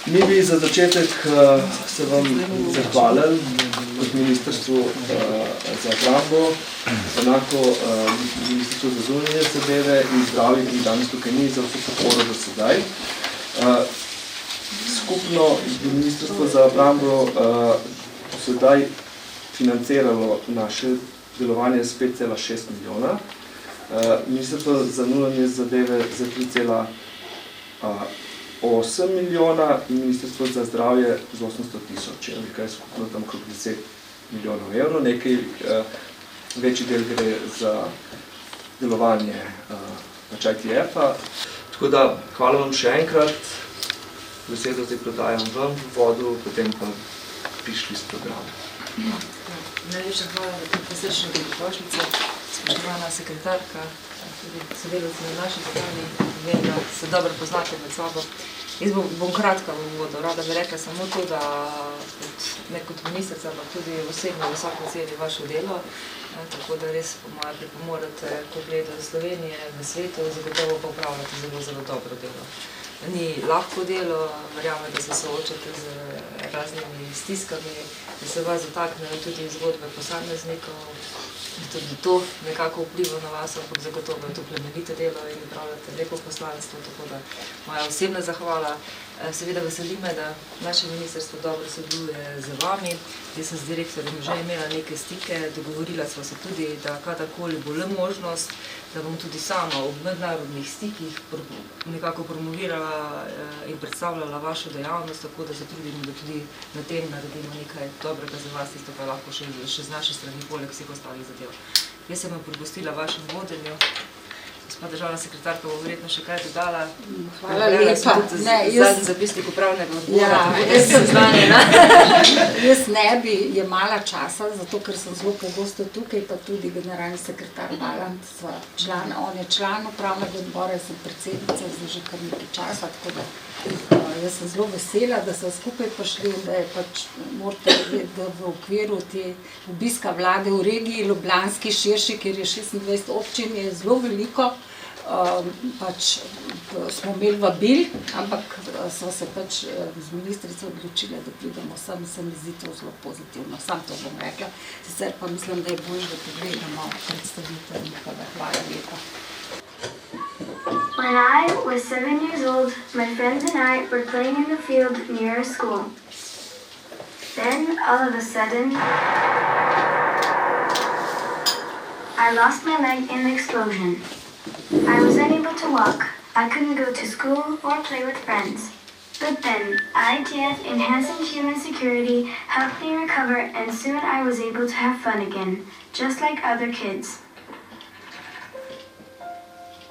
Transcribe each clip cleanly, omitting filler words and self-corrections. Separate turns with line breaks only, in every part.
Mi bi za začetek se vam zahvalili kot ministrstvu za obrambo, enako ministrstvu za zunanje zadeve in zdravje, ki danes tukaj ni, za vso podporo do sedaj. Skupno bi ministrstvo za obrambo sedaj financiralo naše delovanje s 5,6 milijona. Ministrstvo za zunanje zadeve za 3,8 milijona in ministrstvo za zdravje z 800 tisoč, nekaj skupno tam kot 10 milijonov evrov, nekaj večji del gre za delovanje pač ITFa. Tako da, hvala vam še enkrat, besedo zdaj predajam vam v vodu, potem pa prišli s programom.
Najlepša hvala za to prisrčno dobrodošlico, spoštovana sekretarka, tudi sodelavci na naši strani, vem, da se dobro poznate med sabo. Jaz bom kratka v uvodu, rada bi rekla samo to, da ne kot ministrica, ampak tudi osebno visoko ceni vaše delo, tako da res po moje pripomorete k ugledu Slovenije v svetu, zagotovo pa opravljate zelo dobro delo. Ni lahko delo, verjamem, da se soočate z raznimi stiskami, da se vas dotaknejo tudi zgodbe posameznikov, tudi to nekako vpliva na vas, ampak zagotovo je to plemenito delo in upravljate lepo poslanstvo, tako da moja osebna zahvala. Seveda veseli me, da naše ministrstvo dobro sodeluje z vami. Jaz sem z direktorjem že imela neke stike, dogovorila sva se tudi, da kadarkoli bo le možnost, da bom tudi sama ob mednarodnih stikih nekako promovirala in predstavljala vašo dejavnost, tako da se trudim, da tudi na tem naredimo nekaj dobrega za vas, tisto pa lahko še z naše strani, poleg vseh ostalih zadev. Jaz sem vam prepustila vašem vodenju. Gospa državna sekretarka bo verjetno še kaj dodala.
Hvala lepa.
Zadnji zapisnik upravnega odbora.
Jaz ne bi jemala časa, zato ker sem zelo pogosto tukaj, pa tudi generalni sekretar Valant, on je član upravnega odbora, jaz sem predsednica že kar nekaj časa, tako da jaz sem zelo vesela, da so skupaj prišli in da je pač, morate vedeti, da v okviru te obiska vlade v regiji Ljubljanski širši, kjer je 26 občin, je zelo veliko, pač smo imeli vabil, ampak smo se pač z ministrico odločili, da pridemo sem, se mi zdi to zelo pozitivno, sam to bom rekla, sicer pa mislim, da je bolj, da pogledamo predstavitev njihove. Hvala lepa.
When I was 7 years old, my friends and I were playing in the field near our school. Then, all of a sudden, I lost my leg in the explosion. I was unable to walk. I couldn't go to school or play with friends. But then, ITF Enhancing Human Security helped me recover, and soon I was able to have fun again, just like other kids.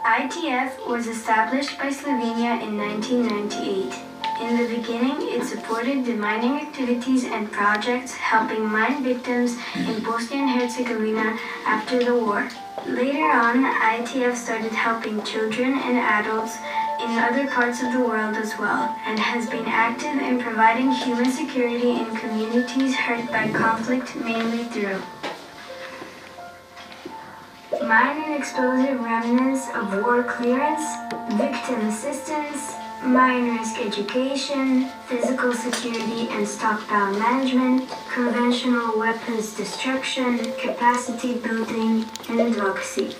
ITF was established by Slovenia in 1998. In the beginning, it supported demining activities and projects helping mine victims in Bosnia and Herzegovina after the war. Later on, ITF started helping children and adults in other parts of the world as well, and has been active in providing human security in communities hurt by conflict, mainly through mine and explosive remnants of war clearance, victim assistance, mine risk education, physical security and stockpile management, conventional weapons destruction, capacity building, and advocacy.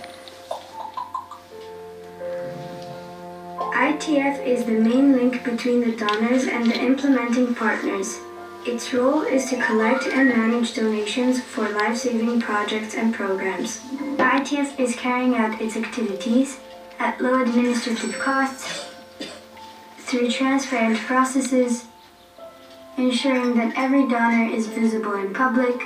ITF is the main link between the donors and the implementing partners. Its role is to collect and manage donations for life-saving projects and programs. ITF is carrying out its activities at low administrative costs, through transparent processes, ensuring that every donor is visible in public,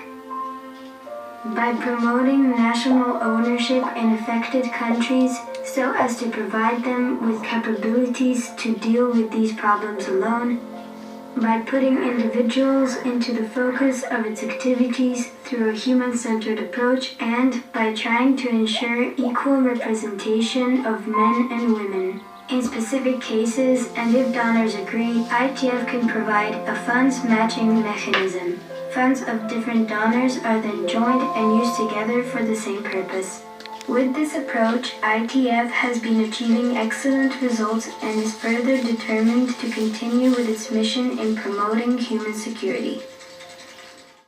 by promoting national ownership in affected countries so as to provide them with capabilities to deal with these problems alone, by putting individuals into the focus of its activities through a human-centered approach, and by trying to ensure equal representation of men and women. In specific cases, and if donors agree, ITF can provide a funds matching mechanism. Funds of different donors are then joined and used together for the same purpose. With this approach, ITF has been achieving excellent results and is further determined to continue with its mission in promoting human security.